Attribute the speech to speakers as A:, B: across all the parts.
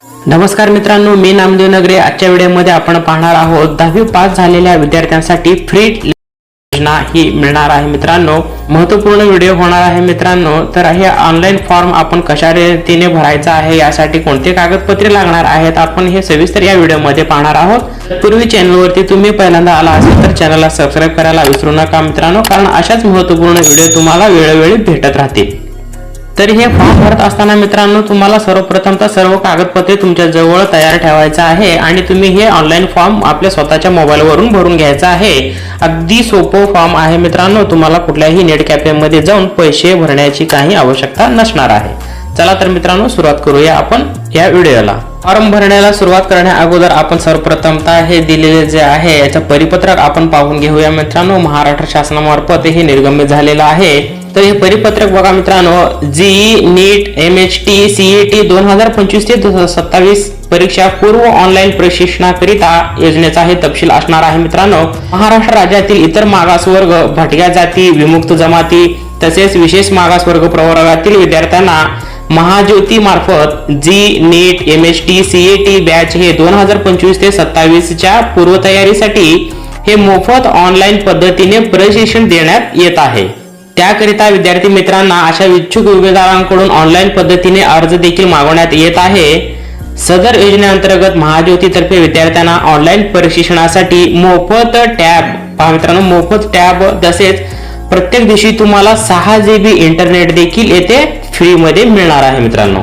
A: नमस्कार मित्रांनो, मी नामदेव नगरे। आजच्या व्हिडिओमध्ये आपण पाहणार आहोत 10वी पास झालेल्या विद्यार्थ्यांसाठी फ्री योजना ही मिळणार आहे। मित्रांनो, महत्त्वपूर्ण व्हिडिओ होणार आहे मित्रांनो। तर हे ऑनलाइन फॉर्म आपण कशा रीतीने भरायचा आहे, यासाठी कोणते कागदपत्रे लागणार आहेत, आपण हे सविस्तर या व्हिडिओमध्ये पाहणार आहोत। पूर्वी चॅनलवरती तुम्ही पहिल्यांदा आला असाल तर चॅनलला सबस्क्राइब करायला विसरू नका मित्रांनो, कारण अशाच महत्त्वपूर्ण व्हिडिओ तुम्हाला वेळोवेळी भेटत राहतील। तर हे फॉर्म भरत असताना मित्रांनो, तुम्हाला सर्वप्रथम सर्व कागदपत्रे तुमच्या जवळ तयार ठेवायचं आहे आणि तुम्ही हे ऑनलाइन फॉर्म आपल्या स्वतःच्या मोबाईलवरून भरून घ्यायचा आहे। अगदी सोपं फॉर्म आहे मित्रांनो, तुम्हाला कुठल्याही नेट कॅफेमध्ये जाऊन पैसे भरण्याची काही आवश्यकता नसणार आहे। चला तर मित्रांनो, सुरुवात करूया आपण या व्हिडिओला। फॉर्म भरण्याला सुरुवात करण्या अगोदर आपण सर्वप्रथमतः हे दिलेले जे आहे याचं परिपत्रक आपण पाहून घेऊया मित्रांनो। महाराष्ट्र शासनामार्फत हे निर्गमित झालेलं आहे। तर हे परिपत्रक बघा मित्रांनो, जीई नीट MHT CET 2025 ते 2027 परीक्षा पूर्व ऑनलाइन प्रशिक्षणाकरिता योजनेचा हे तपशील असणार आहे मित्रांनो। महाराष्ट्र राज्यातील इतर मागासवर्ग, भटक्या जाती, विमुक्त जमाती तसेच विशेष मागासवर्ग प्रवर्गातील विद्यार्थ्यांना महाज्योती मार्फत जी नीट MHT CET बॅच हे 2025 ते 27 च्या पूर्वतयारीसाठी हे मोफत ऑनलाइन पद्धतीने प्रशिक्षण देण्यात येत आहे। त्याकरिता विद्यार्थी मित्रांना अशा इच्छुक उमेदवारांकडून ऑनलाइन पद्धतीने अर्ज देखील मागवण्यात येत आहे। सदर योजनेअंतर्गत महाज्योतीतर्फे विद्यार्थ्यांना ऑनलाइन प्रशिक्षणासाठी मोफत टॅब मित्रांनो, मोफत टॅब तसेच प्रत्येक दिवशी तुम्हाला 6 GB इंटरनेट देखील येथे फ्री मध्ये मिळणार आहे मित्रांनो।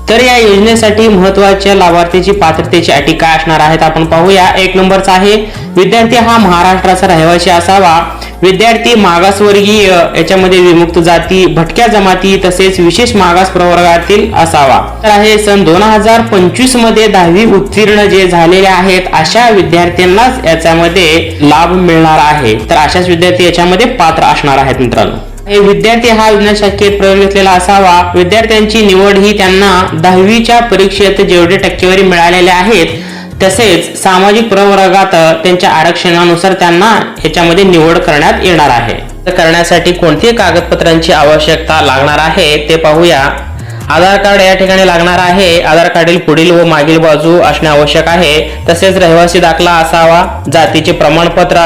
A: तर या योजनेसाठी महत्त्वाच्या लाभार्थीची पात्रतेची अटी काय असणार आहेत आपण पाहूया। 1 नंबरचा आहे, विद्यार्थी हा महाराष्ट्राचा रहिवासी असावा। विद्यार्थी मागासवर्गीय, याच्यामध्ये विमुक्त जाती, भटक्या जमाती तसेच विशेष मागास प्रवर्गातील असावा। तर आहे सन 2025 मध्ये 10वी उत्तीर्ण जे झालेले आहेत अशा विद्यार्थ्यांनाच याच्यामध्ये लाभ मिळणार आहे। तर अशाच विद्यार्थी याच्यामध्ये पात्र असणार आहेत मित्रांनो। विद्यार्थी हा विज्ञान शाखेत प्रवेश घेतलेला असावा। विद्यार्थ्यांची निवड ही त्यांना 10वीच्या परीक्षेत जेवढे टक्केवारी मिळालेले आहेत तसेच सामाजिक प्रवर्गात त्यांच्या आरक्षणानुसार त्यांना याच्यामध्ये निवड करण्यात येणार आहे। तर करण्यासाठी कोणती कागदपत्रांची आवश्यकता लागणार आहे ते पाहूया। आधार कार्ड या ठिकाणी लागणार आहे। आधार कार्डील पुढील व मागील बाजू असणे आवश्यक आहे। तसेच रहिवासी दाखला असावा। जातीचे प्रमाणपत्र,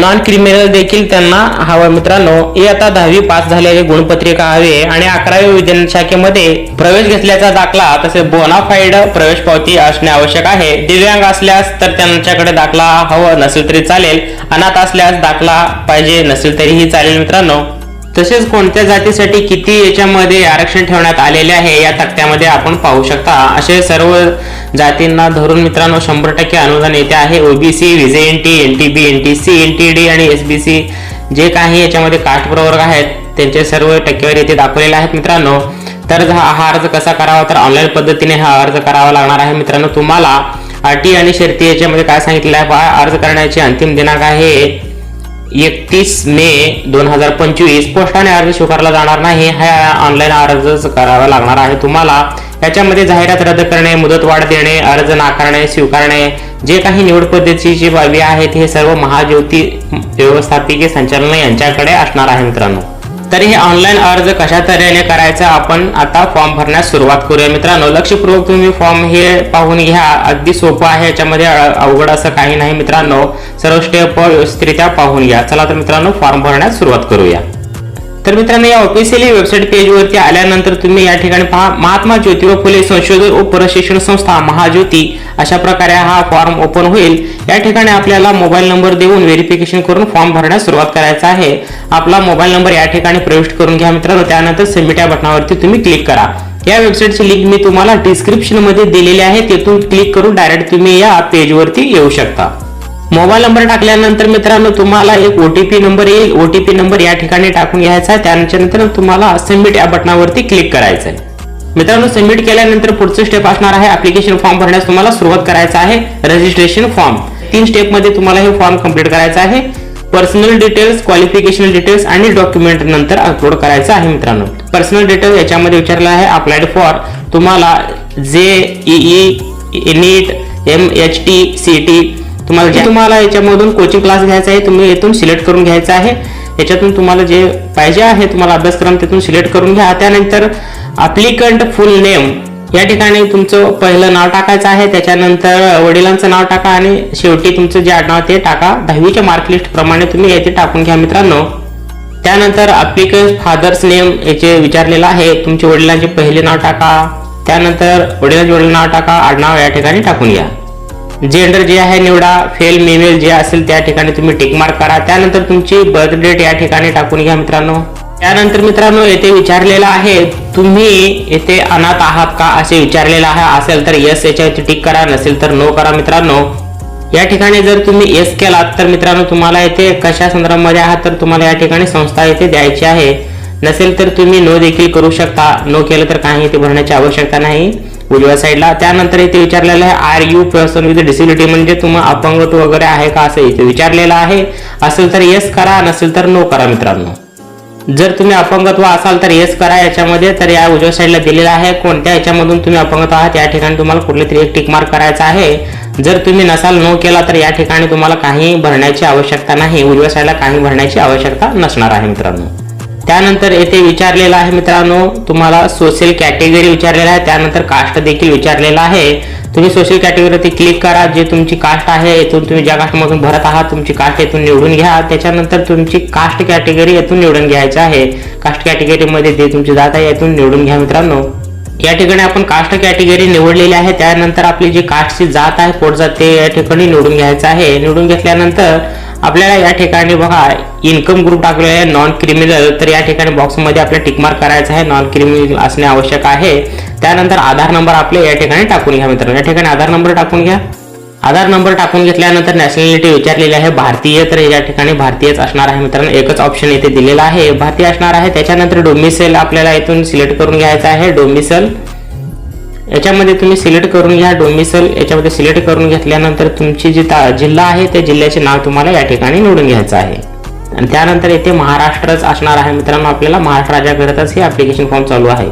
A: नॉन क्रिमिनल देखील त्यांना हवं मित्रांनो। इयत्ता 10वी पास झालेले गुणपत्रिका हवे आणि 11वी विज्ञान शाखेमध्ये प्रवेश घेतल्याचा दाखला तसेच बोनाफाईड प्रवेश पावती असणे आवश्यक आहे। दिव्यांग असल्यास तर त्यांच्याकडे दाखला हवं नसेल तरी चालेल। अनाथ असल्यास दाखला पाहिजे नसेल तरीही चालेल मित्रांनो। तसेच कोणत्या जातीसाठी किती याच्यामध्ये आरक्षण ठेवण्यात आलेले आहे या तक्त्यामध्ये आपण पाहू शकता। असे सर्व जातींना धरून मित्रांनो 100% अनुदान येते आहे। OBC, VJNT, NTB, NTC, NTD आणि SBC जे काही याच्यामध्ये कास्ट प्रवर्ग आहेत त्यांचे सर्व टक्केवारी येथे दाखवलेले आहेत मित्रांनो। तर हा अर्ज कसा करावा, तर ऑनलाइन पद्धतीने हा अर्ज करावा लागणार आहे मित्रांनो। तुम्हाला अटी आणि शर्ती याच्यामध्ये काय सांगितलेलं आहे, अर्ज करण्याची अंतिम दिनांक आहे 31 मे 2025। पोस्टाने अर्ज स्वीकारला जाणार नाही, हा ऑनलाइन अर्ज करावा लागणार आहे तुम्हाला। याच्यामध्ये जाहिरात रद्द करणे, मुदतवाढ देणे, अर्ज नाकारणे, स्वीकारणे जे काही निवड पद्धतीची बाबी आहेत हे सर्व महाज्योती व्यवस्थापकीय संचालनालय यांच्याकडे असणार आहे मित्रांनो। तर हे ऑनलाइन अर्ज कशा तऱ्हेने करायचा आपण आता फॉर्म भरण्यास सुरुवात करूया मित्रांनो। लक्षपूर्वक तुम्ही फॉर्म हे पाहून घ्या, अगदी सोपं आहे, याच्यामध्ये अवघड असं काही नाही मित्रांनो। सर्व स्टेप व्यवस्थितरित्या पाहून घ्या। चला तर मित्रांनो, फॉर्म भरण्यास सुरुवात करूया। तर मित्रांनो, या ऑफिशियली वेबसाईट पेजवरती आल्यानंतर तुम्ही या ठिकाणी पहा, महात्मा ज्योतिबा फुले संशोधन व प्रशिक्षण संस्था महाज्योती अशा प्रकारे हा फॉर्म ओपन होईल। या ठिकाणी आपल्याला मोबाईल नंबर देऊन व्हेरिफिकेशन करून फॉर्म भरण्यास सुरुवात करायचा आहे। आपला मोबाईल नंबर या ठिकाणी प्रविष्ट करून घ्या मित्रांनो। त्यानंतर सबमिट या बटनावरती तुम्ही क्लिक करा। या वेबसाईटची लिंक मी तुम्हाला डिस्क्रिप्शन मध्ये दिलेली आहे, तेथून क्लिक करून डायरेक्ट तुम्ही या पेजवरती येऊ शकता। मोबाईल नंबर टाकल्यानंतर मित्रांनो तुम्हाला एक OTP नंबर येईल। OTP नंबर या ठिकाणी टाकून घ्यायचा आहे। त्यानंतर तुम्हाला सबमिट या बटनावरती क्लिक करायचं आहे मित्रांनो। सबमिट केल्यानंतर पुढचं स्टेप असणार आहे, ऍप्लिकेशन फॉर्म भरण्यास तुम्हाला सुरुवात करायचं आहे। रजिस्ट्रेशन फॉर्म 3 स्टेप मध्ये तुम्हाला हे फॉर्म कंप्लीट करायचा आहे। पर्सनल डिटेल्स, क्वालिफिकेशन डिटेल्स आणि डॉक्युमेंट नंतर अपलोड करायचं आहे मित्रांनो। पर्सनल डिटेल्स याच्यामध्ये विचारलं आहे अप्लाइड फॉर तुम्हाला JEE नीट MHT CET तुम्हाला याच्यामधून कोचिंग क्लास घ्यायचा आहे, तुम्ही येथून सिलेक्ट करून घ्यायचा आहे। याच्यातून तुम्हाला जे पाहिजे आहे तुम्हाला अभ्यासक्रम तिथून सिलेक्ट करून घ्या। त्यानंतर ॲप्लिकंट फुल नेम या ठिकाणी तुमचं पहिलं नाव टाकायचं आहे, त्याच्यानंतर वडिलांचं नाव टाका आणि शेवटी तुमचं जे आडनाव ते टाका. 10वीच्या मार्क लिस्ट प्रमाणे तुम्ही येथे टाकून घ्या मित्रांनो. त्यानंतर ॲप्लिकंट फादर्स नेम याचे विचारलेलं आहे, तुमच्या वडिलांचे पहिले नाव टाका, त्यानंतर वडिलांचे वडील नाव टाका, आडनाव या ठिकाणी टाकून घ्या. जेंडर जे आहे निवडा, फेल मेल जे असेल त्या ठिकाणी तुम्ही टिक मार्क करा. त्यानंतर तुमची बर्थ डेट या ठिकाणी टाकून घ्या मित्रांनो. त्यानंतर मित्रांनो येथे विचारलेलं आहे, तुम्ही येथे अनाथ आहात का असे विचारलेलं आहे. असेल तर यस याच्यावरती टिक करा, नसेल तर नो करा मित्रांनो. या ठिकाणी जर तुम्ही यस केलात तर मित्रांनो तुम्हाला येथे कशा संदर्भामध्ये आहात तर तुम्हाला या ठिकाणी संस्था येथे द्यायची आहे. नसेल तर तुम्ही नो देखील करू शकता. नो केलं तर काही इथे भरण्याची आवश्यकता नाही उजव्या साईडला. त्यानंतर इथे विचारलेलं आहे, are you person with disability, म्हणजे तुम्हाला अपंगत्व वगैरे आहे का असं इथे विचारलेलं आहे. असेल तर येस करा, नसेल तर नो करा मित्रांनो. जर तुम्ही अपंगत्व असाल तर येस करा याच्यामध्ये. तर या उजव्या साईडला दिलेला आहे कोणत्या याच्यामधून तुम्ही अपंगत्व आहात या ठिकाणी तुम्हाला कुठले तरी एक टिक मार्क करायचा आहे. जर तुम्ही नसाल नो केला तर या ठिकाणी तुम्हाला काही भरण्याची आवश्यकता नाही, उजव्या साईडला काही भरण्याची आवश्यकता नसणार आहे मित्रांनो. त्यानंतर येथे विचारलेलं आहे मित्रांनो तुम्हाला सोशल कॅटेगरी विचारलेला आहे, त्यानंतर कास्ट देखील विचारलेला आहे. तुम्ही सोशल कॅटेगरीवरती क्लिक करा. जे तुमची कास्ट आहे येथून तुम्ही ज्या कास्टमधून भरत आहात तुमची कास्ट येथून निवडून घ्या. त्याच्यानंतर तुमची कास्ट कॅटेगरी येथून निवडून घ्यायचं आहे. कास्ट कॅटेगरीमध्ये जे तुमची जात आहे येथून निवडून घ्या मित्रांनो. या ठिकाणी आपण कास्ट कॅटेगरी निवडलेली आहे. त्यानंतर आपली जी कास्टची जात आहे पोटजात ते या ठिकाणी निवडून घ्यायचं आहे. निवडून घेतल्यानंतर आपल्याला या ठिकाणी बघा इन्कम ग्रुप टाकलेला आहे नॉन क्रिमिनल, तर या ठिकाणी बॉक्समध्ये आपल्याला टिक मार्क करायचा आहे, नॉन क्रिमिनल असणे आवश्यक आहे. त्यानंतर आधार नंबर आपले या ठिकाणी टाकून घ्या मित्रांनो. या ठिकाणी आधार नंबर टाकून घ्या. आधार नंबर टाकून घेतल्यानंतर नॅशनॅलिटी विचारलेली आहे भारतीय, तर या ठिकाणी भारतीयच असणार आहे मित्रांनो. एकच ऑप्शन इथे दिलेला आहे भारतीय असणार आहे. त्याच्यानंतर डोमिसाइल आपल्याला इथून सिलेक्ट करून घ्यायचा आहे. डोमिसाइल याच्यामध्ये तुम्ही सिलेक्ट करून घ्या. डोमिसाइल याच्यामध्ये सिलेक्ट करून घेतल्यानंतर तुमची जी जिल्हा आहे त्या जिल्ह्याचे नाव तुम्हाला या ठिकाणी निवडून घ्यायचं आहे. आणि त्यानंतर इथे महाराष्ट्रच असणार आहे मित्रांनो. आपल्याला महाराष्ट्र राज्याकरिताच हे ऍप्लिकेशन फॉर्म चालू आहे.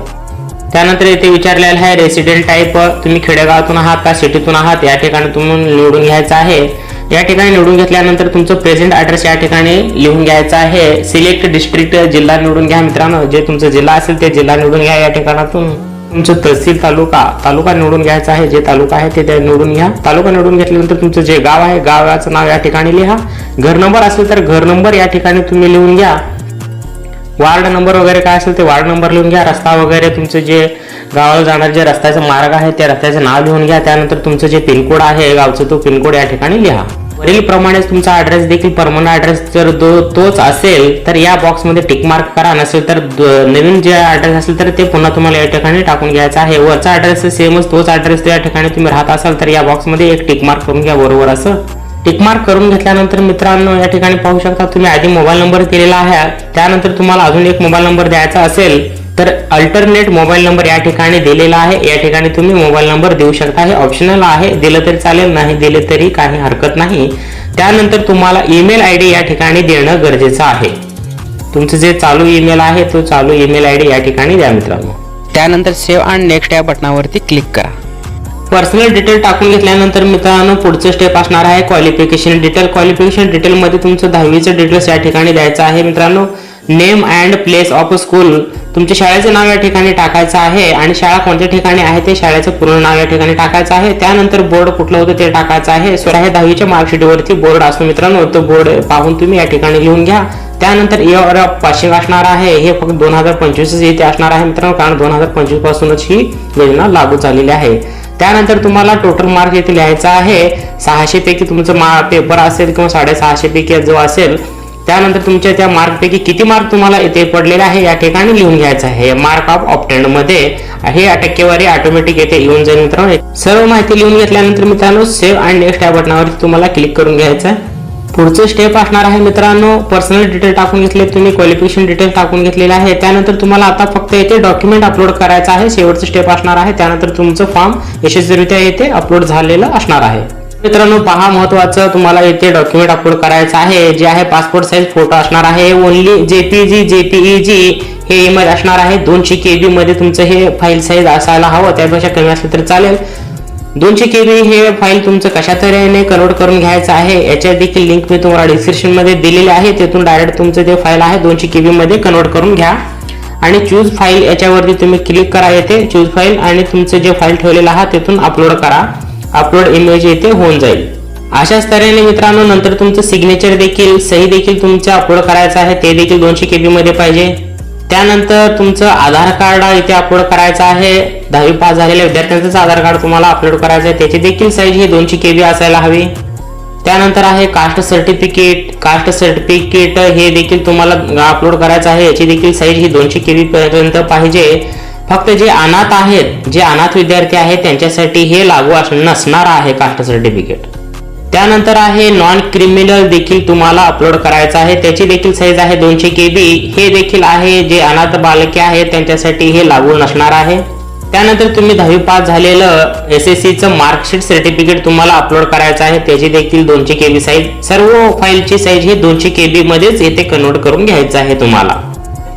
A: त्यानंतर इथे विचारलेलं आहे रेसिडेंट टाईप, तुम्ही खेडेगावातून आहात का सिटीतून आहात या ठिकाणी तुम्ही निवडून घ्यायचं आहे. या ठिकाणी निवडून घेतल्यानंतर तुमचं प्रेझेंट ॲड्रेस या ठिकाणी लिहून घ्यायचा आहे. सिलेक्ट डिस्ट्रिक्ट जिल्हा निवडून घ्या मित्रांनो. जे तुमचा जिल्हा असेल ते जिल्हा निवडून घ्या. या ठिकाणातून तुमचं तहसील तालुका निवडून घ्यायचा आहे. जे तालुका आहे ते निवडून घ्या. तालुका निवडून घेतल्यानंतर तुमचं जे गाव आहे गावाचं नाव या ठिकाणी लिहा. घर नंबर असेल तर घर नंबर या ठिकाणी तुम्ही लिहून घ्या. वार्ड नंबर वगैरे काय असेल ते वार्ड नंबर लिहून घ्या. रस्ता वगैरे तुमचं जे गावाला जाणार जे रस्त्याचा मार्ग आहे त्या रस्त्याचं नाव लिहून घ्या. त्यानंतर तुमचं जे पिनकोड आहे गावचं तो पिनकोड या ठिकाणी लिहा. वरील प्रमाणेच तुमचा ॲड्रेस देखील परमनंट ॲड्रेस जर तोच असेल तर या बॉक्समध्ये टिक मार्क करा. नसेल तर नवीन जे ॲड्रेस असेल तर ते पुन्हा तुम्हाला या ठिकाणी टाकून घ्यायचा आहे. वरचा ॲड्रेस सेमच तोच ॲड्रेस या ठिकाणी तुम्ही राहत असाल तर या बॉक्समध्ये एक टिक मार्क करून घ्या बरोबर असं. टिक मार्क करून घेतल्यानंतर मित्रांनो या ठिकाणी पाहू शकता तुम्ही आधी मोबाईल नंबर दिलेला आहे. त्यानंतर तुम्हाला अजून एक मोबाईल नंबर द्यायचा असेल तर अल्टरनेट मोबाईल नंबर या ठिकाणी दिलेला आहे. या ठिकाणी तुम्ही मोबाईल नंबर देऊ शकता. हे ऑप्शनल आहे, दिलं तरी चालेल, नाही दिले तरी काही हरकत नाही. त्यानंतर तुम्हाला ईमेल आयडी या ठिकाणी देणं गरजेचं आहे. तुमचं जे चालू ईमेल आहे तो चालू ईमेल आयडी या ठिकाणी द्या मित्रांनो. त्यानंतर सेव्ह आणि नेक्स्ट या बटनावरती क्लिक करा. पर्सनल डिटेल टाकून घेतल्यानंतर मित्रांनो पुढचं स्टेप असणार आहे क्वालिफिकेशन डिटेल. क्वालिफिकेशन डिटेलमध्ये तुमचं 10वीचं डिटेल्स या ठिकाणी द्यायचं आहे मित्रांनो. Name and place of school, तुमच्या शाळेचं नाव या ठिकाणी टाकायचं आहे आणि शाळा कोणत्या ठिकाणी आहे ते शाळेचं पूर्ण नाव या ठिकाणी टाकायचं आहे. त्यानंतर बोर्ड कुठलं होतं ते टाकायचं आहे. हे 10वीच्या मार्कशीटवरती बोर्ड असतो मित्रांनो, तो बोर्ड पाहून तुम्ही या ठिकाणी लिहून घ्या. त्यानंतर इयर ऑफ पासिंग असणार आहे, हे फक्त 2025 इथे असणार आहे मित्रांनो, कारण 2025 पासूनच ही योजना लागू झालेली आहे. त्यानंतर तुम्हाला टोटल मार्क येथे लिहायचा आहे. 600 पैकी तुमचं पेपर असेल किंवा 650 पैकी जो असेल त्यानंतर तुमच्या त्या मार्कपैकी किती मार्क तुम्हाला इथे पडलेले आहे या ठिकाणी लिहून घ्यायचं आहे. मार्क ऑफ ऑब्टेन्ड मध्ये हे टक्केवारी ऑटोमॅटिक येथे येऊन जाईल मित्रांनो. सर्व माहिती लिहून घेतल्यानंतर मित्रांनो सेव्ह आणि नेक्स्ट या बटनावरती तुम्हाला क्लिक करून घ्यायचं आहे. पुढचं स्टेप असणार आहे मित्रांनो पर्सनल डिटेल टाकून घेतले तुम्ही, क्वालिफिकेशन डिटेल टाकून घेतलेलं आहे. त्यानंतर तुम्हाला आता फक्त येथे डॉक्युमेंट अपलोड करायचं आहे. शेवटचं स्टेप असणार आहे. त्यानंतर तुमचं फॉर्म यशस्वीरित्या येथे अपलोड झालेलं असणार आहे. मित्रांनो पहा महत्वाचं तुम्हाला येथे डॉक्युमेंट अपलोड करायचं आहे. जे आहे पासपोर्ट साईज फोटो असणार आहे. ओनली जेपीईजी हे इमेज असणार आहे. 200 KB मध्ये तुमचं हे फाईल साईज असायला हवं, त्यापेक्षा कमी असलं तरी चालेल. 200 KB हे फाईल तुमचं कशा तऱ्हेने कन्वर्ट करून घ्यायचं आहे याच्या देखील लिंक मी तुम्हाला डिस्क्रिप्शन मध्ये दिलेली आहे. तिथून डायरेक्ट तुमचं जे फाईल आहे 200 KB मध्ये कन्वर्ट करून घ्या. आणि चूज फाईल याच्यावरती तुम्ही क्लिक करा येथे चूज फाईल आणि तुमचं जे फाईल ठेवलेलं आहात तिथून अपलोड करा. अपलोड इमेज येथे होऊन जाईल. अशाच तऱ्हेने मित्रांनो नंतर तुमचं सिग्नेचर देखील सही देखील तुमचं अपलोड करायचं आहे, ते देखील 200 KB मध्ये पाहिजे. त्यानंतर तुमचं आधार कार्ड इथे अपलोड करायचं आहे. 10वी पास झालेल्या विद्यार्थ्यांचं आधार कार्ड तुम्हाला अपलोड करायचं आहे, त्याची देखील साईज ही 200 KB असायला हवी. त्यानंतर आहे कास्ट सर्टिफिकेट. कास्ट सर्टिफिकेट हे देखील तुम्हाला अपलोड करायचं आहे, याची देखील साईज ही 200 KB पर्यंत पाहिजे. फक्त जे अनाथ आहेत, जे अनाथ विद्यार्थी आहेत त्यांच्यासाठी हे लागू नसणार आहे कास्ट सर्टिफिकेट. त्यानंतर आहे नॉन क्रिमिनल देखील तुम्हाला अपलोड करायचं आहे, त्याची देखील साईज आहे 200 KB. हे देखील आहे जे अनाथ बालके आहेत त्यांच्यासाठी हे लागू नसणार आहे. त्यानंतर तुम्ही 10वी पास झालेलं SSCचं मार्कशीट सर्टिफिकेट तुम्हाला अपलोड करायचं आहे, त्याची देखील 200 KB साईज. सर्व फाईलची साईज ही 200 KB मध्येच येथे कन्वर्ट करून घ्यायचं आहे तुम्हाला.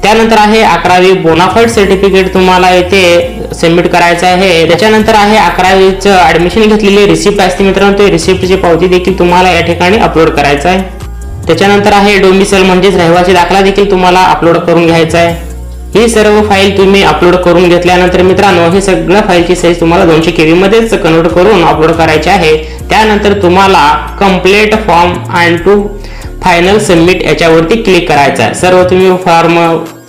A: त्यानंतर आहे 11वी बोनाफाईड सर्टिफिकेट तुम्हाला येथे सबमिट करायचं आहे. त्याच्यानंतर आहे 11वीचं ऍडमिशन घेतलेली रिसिप्ट असते मित्रांनो, ते रिसिप्टची पावती देखील तुम्हाला या ठिकाणी अपलोड करायचं आहे. त्याच्यानंतर आहे डोमिसाइल म्हणजेच रहिवासी दाखला देखील तुम्हाला अपलोड करून घ्यायचा आहे. ही सर्व फाईल तुम्ही अपलोड करून घेतल्यानंतर मित्रांनो हे सगळ्या फाईलची साईज तुम्हाला 200 KB मध्येच कन्वर्ट करून अपलोड करायची आहे. त्यानंतर तुम्हाला complete form and to final submit याच्यावरती क्लिक करायचं आहे. सर्व तुम्ही फॉर्म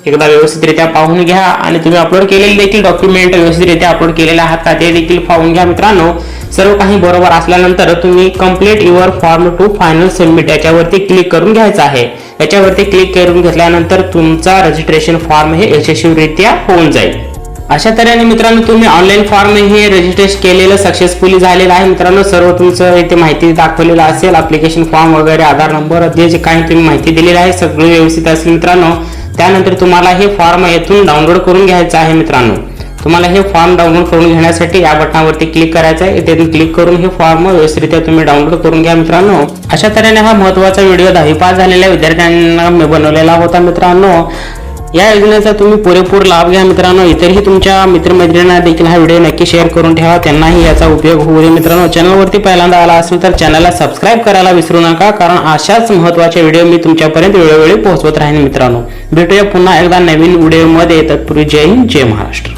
A: एकदा व्यवस्थितरित्या पाहून घ्या आणि तुम्ही अपलोड केलेले देखील डॉक्युमेंट व्यवस्थितरित्या अपलोड केलेले आहात का ते देखील पाहून घ्या मित्रांनो. सर्व काही बरोबर असल्यानंतर तुम्ही complete your form to final submit याच्यावरती क्लिक करून घ्यायचं आहे. याच्यावरती क्लिक करून घेतल्यानंतर तुमचा रजिस्ट्रेशन फॉर्म हे यशस्वीरित्या होऊन जाईल. अशा तऱ्हेने मित्रांनो तुम्ही ऑनलाईन फॉर्म हे रजिस्ट्रेशन केलेलं सक्सेसफुली झालेलं आहे मित्रांनो. सर्व तुमचं इथे माहिती दाखवलेलं असेल, ऍप्लिकेशन फॉर्म वगैरे, आधार नंबर, जे काही तुम्ही माहिती दिलेली आहे सगळं व्यवस्थित असेल मित्रांनो. त्यानंतर तुम्हाला हे फॉर्म येथून डाउनलोड करून घ्यायचं आहे मित्रांनो. तुम्हाला हे फॉर्म डाउनलोड करून घेण्यासाठी या बटनावरती क्लिक करायचं आहे. इथून क्लिक करून हे फॉर्म व्यवस्थितरित्या तुम्ही डाउनलोड करून घ्या मित्रांनो. अशा तऱ्हेने हा महत्त्वाचा व्हिडिओ 10वी पास झालेल्या विद्यार्थ्यांना मी बनवलेला होता मित्रांनो. या योजनेचा तुम्ही पुरेपूर लाभ घ्या मित्रांनो. इतरही तुमच्या मित्रमैत्रिणींना देखील हा व्हिडिओ नक्की शेअर करून ठेवा, त्यांनाही याचा उपयोग होऊ दे मित्रांनो. चॅनलवरती पहिल्यांदा आला असेल तर चॅनलला सबस्क्राईब करायला विसरू नका, कारण अशाच महत्त्वाचे व्हिडिओ मी तुमच्यापर्यंत वेळोवेळी पोहोचवत राहीन मित्रांनो. भेटूया पुन्हा एकदा नवीन व्हिडिओमध्ये. तत्पूर्वी जय हिंद, जय महाराष्ट्र.